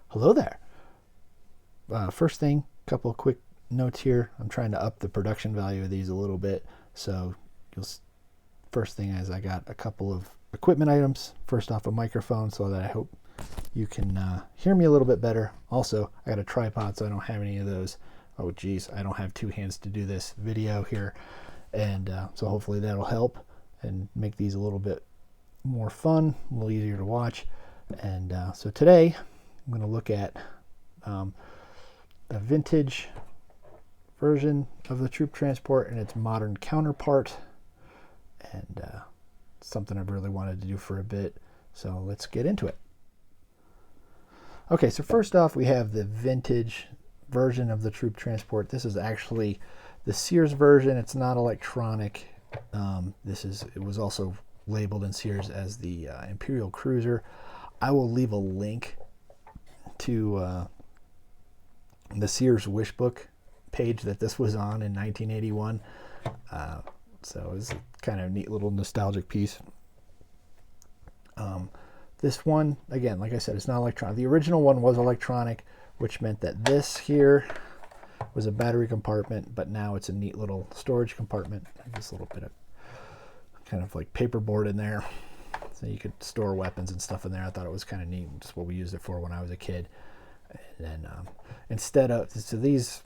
Hello there. First thing, a couple of quick notes here. I'm trying to up the production value of these a little bit. So first thing is I got a couple of equipment items. First off, a microphone so that I hope you can hear me a little bit better. Also, I got a tripod so I don't have any of those. Oh geez, I don't have two hands to do this video here. And so hopefully that'll help and make these a little bit more fun, a little easier to watch. And so today I'm going to look at a vintage version of the Troop Transport and its modern counterpart, and something I've really wanted to do for a bit. So let's get into it. Okay, so first off, we have the vintage version of the Troop Transport. This is actually the Sears version. It's not electronic. It was also labeled in Sears as the Imperial Cruiser. I will leave a link to the Sears Wishbook page that this was on in 1981. So it was a kind of neat little nostalgic piece. This one, again, like I said, it's not electronic. The original one was electronic, which meant that this here was a battery compartment, but now it's a neat little storage compartment. This little bit of kind of like paperboard in there, so you could store weapons and stuff in there. I thought it was kind of neat, just what we used it for when I was a kid. And then instead of, so these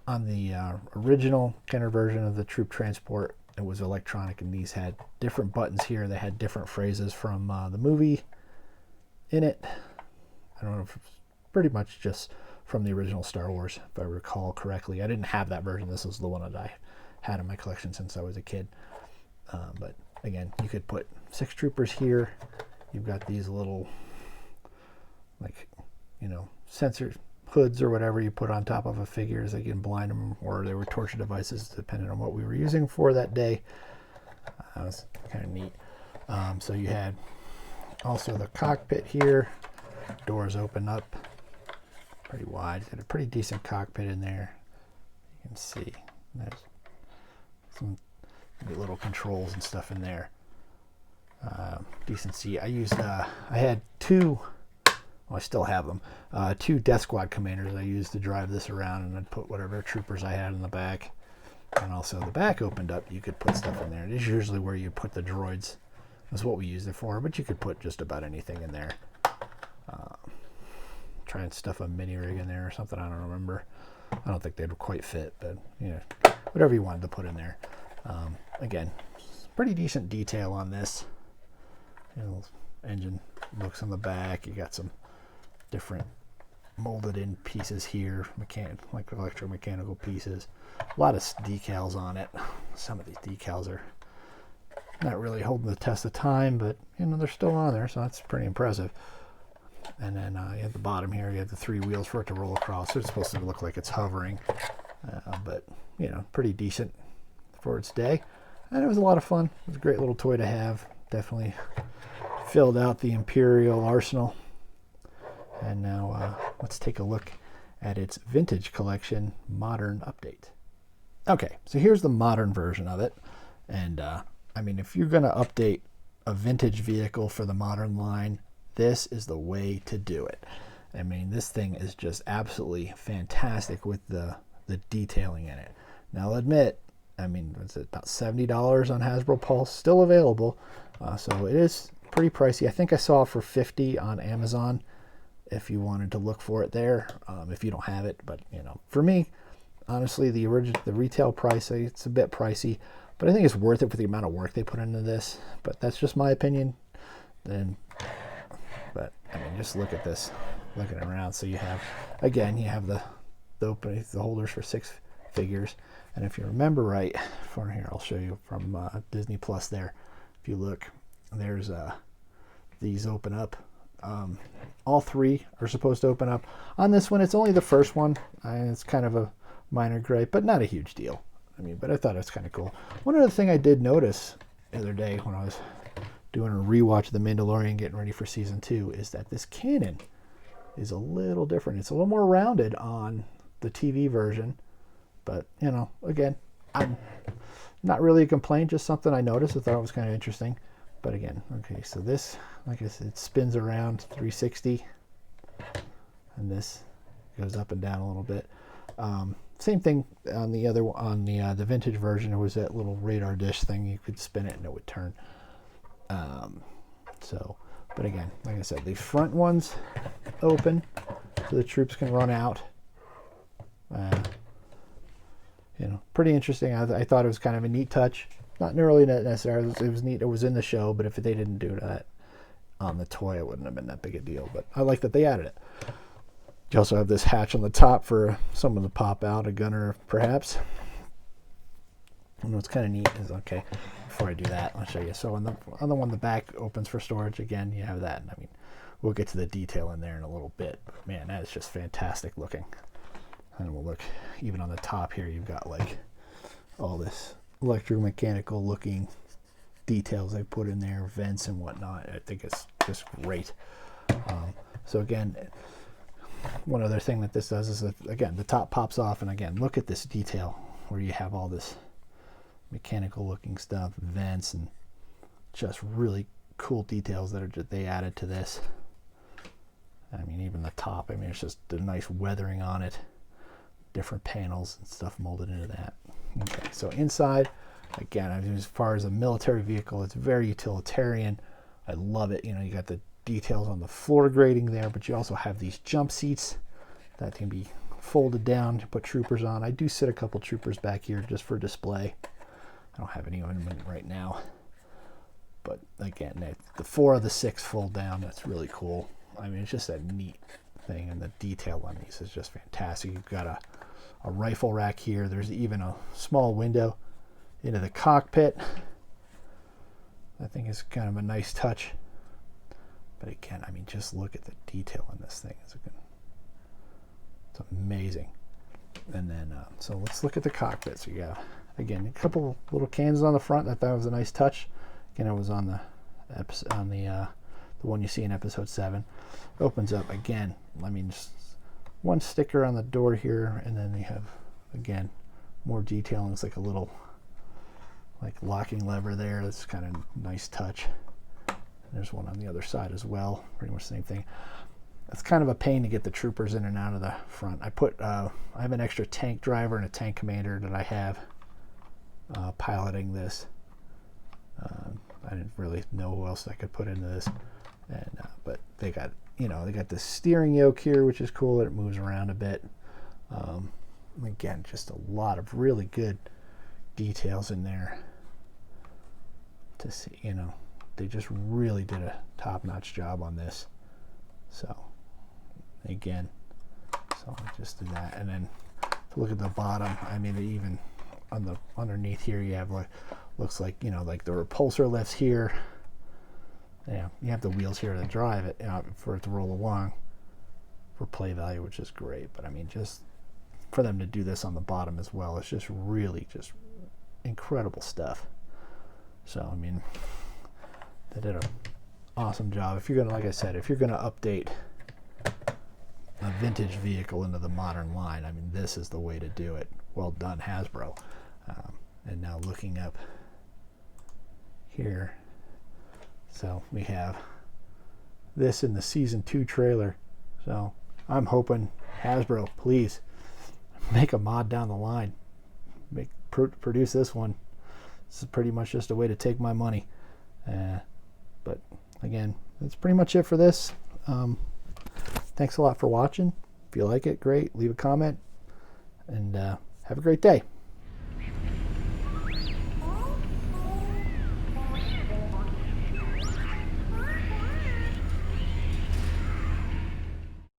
on the original kind of version of the Troop Transport, it was electronic, and these had different buttons here. They had different phrases from the movie in it. I don't know if it's pretty much just from the original Star Wars, if I recall correctly. I didn't have that version. This was the one that I had in my collection since I was a kid. But again, you could put 6 troopers here. You've got these little, like, sensor hoods or whatever you put on top of a figure so you can blind them, or they were torture devices depending on what we were using for that day. That was kind of neat. So you had also the cockpit here. Doors open up pretty wide. Got a pretty decent cockpit in there. You can see there's some little controls and stuff in there. Decent seat. I had two. Well, I still have them. 2 Death Squad commanders I used to drive this around, and I'd put whatever troopers I had in the back. And also the back opened up. You could put stuff in there. It is usually where you put the droids. That's what we used it for, but you could put just about anything in there. Try and stuff a mini rig in there or something. I don't remember. I don't think they'd quite fit, but whatever you wanted to put in there. Again, pretty decent detail on this. Engine looks on the back. You got some different molded in pieces here, like electromechanical pieces. A lot of decals on it. Some of these decals are not really holding the test of time, but they're still on there, so that's pretty impressive. And then at the bottom here, you have the 3 wheels for it to roll across. So it's supposed to look like it's hovering, but pretty decent for its day. And it was a lot of fun. It was a great little toy to have. Definitely filled out the Imperial arsenal. And now let's take a look at its vintage collection modern update. Okay, so here's the modern version of it. And I mean, if you're going to update a vintage vehicle for the modern line, this is the way to do it. I mean, this thing is just absolutely fantastic with the detailing in it. Now, I'll admit, I mean, it's about $70 on Hasbro Pulse, still available. So it is pretty pricey. I think I saw it for $50 on Amazon if you wanted to look for it there, if you don't have it. But, for me, honestly, the retail price, it's a bit pricey, but I think it's worth it for the amount of work they put into this. But that's just my opinion. But I mean, just look at this, looking around. So you have the opening, the holders for 6 figures. And if you remember right, from here, I'll show you from Disney Plus there. If you look, there's these open up. All 3 are supposed to open up. On this one, it's only the first one. It's kind of a minor gripe, but not a huge deal. I mean, but I thought it was kind of cool. One other thing I did notice the other day when I was doing a rewatch of The Mandalorian, getting ready for season 2, is that this cannon is a little different. It's a little more rounded on the TV version, but again, I'm not really a complaint, just something I noticed. I thought it was kind of interesting. But again, okay, so this, like I said, it spins around 360, and this goes up and down a little bit. Same thing on the other, on the vintage version. It was that little radar dish thing. You could spin it and it would turn. So, but again, like I said, the front ones open so the troops can run out. You know, pretty interesting. I thought it was kind of a neat touch. Not nearly necessarily. It was neat. It was in the show, but if they didn't do that on the toy, it wouldn't have been that big a deal. But I like that they added it. You also have this hatch on the top for someone to pop out, a gunner perhaps. And what's kind of neat is, okay, before I do that, I'll show you. So on the other one, the back opens for storage. Again, you have that. And I mean, we'll get to the detail in there in a little bit. But man, that is just fantastic looking. And we'll look, even on the top here, you've got like all this electromechanical looking details they put in there, vents and whatnot. I think it's just great. So again, one other thing that this does is that, again, the top pops off, and again, look at this detail where you have all this mechanical looking stuff, vents, and just really cool details that they added to this. I mean, even the top, I mean, it's just a nice weathering on it, different panels and stuff molded into that. Okay, so inside, again, I mean, as far as a military vehicle, it's very utilitarian. I love it. You know, you got the details on the floor grating there, but you also have these jump seats that can be folded down to put troopers on. I do sit a couple troopers back here just for display. I don't have any on them right now, but again, the 4 of the 6 fold down. That's really cool. I mean, it's just a neat thing, and the detail on these is just fantastic. You've got a rifle rack here. There's even a small window into the cockpit. I think it's kind of a nice touch. But again, I mean, just look at the detail on this thing. It's amazing. And then, so let's look at the cockpit. So you got, again, a couple little cans on the front. I thought it was a nice touch. Again, it was on the episode, on the one you see in episode 7. Opens up again. I mean, just one sticker on the door here, and then they have, again, more detail. And it's like a little, like, locking lever there. That's kind of nice touch. There's one on the other side as well, pretty much the same thing. It's kind of a pain to get the troopers in and out of the front. I have an extra tank driver and a tank commander that I have piloting this. I didn't really know who else I could put into this, and but they got, you know, they got the steering yoke here, which is cool. It moves around a bit. Again, just a lot of really good details in there to see, you know. They just really did a top-notch job on this. So, again, so I just did that. And then to look at the bottom, I mean, even on the underneath here, you have like, looks like, you know, like the repulsor lifts here. Yeah, you have the wheels here to drive it, you know, for it to roll along for play value, which is great. But I mean, just for them to do this on the bottom as well, it's just really just incredible stuff. So, I mean, they did an awesome job. If you're gonna, like I said, if you're gonna update a vintage vehicle into the modern line, I mean, this is the way to do it. Well done, Hasbro. And now looking up here, so we have this in the season 2 trailer. So I'm hoping Hasbro, please make a mod down the line, produce this one. This is pretty much just a way to take my money. But again, that's pretty much it for this. Thanks a lot for watching. If you like it, great. Leave a comment, and have a great day.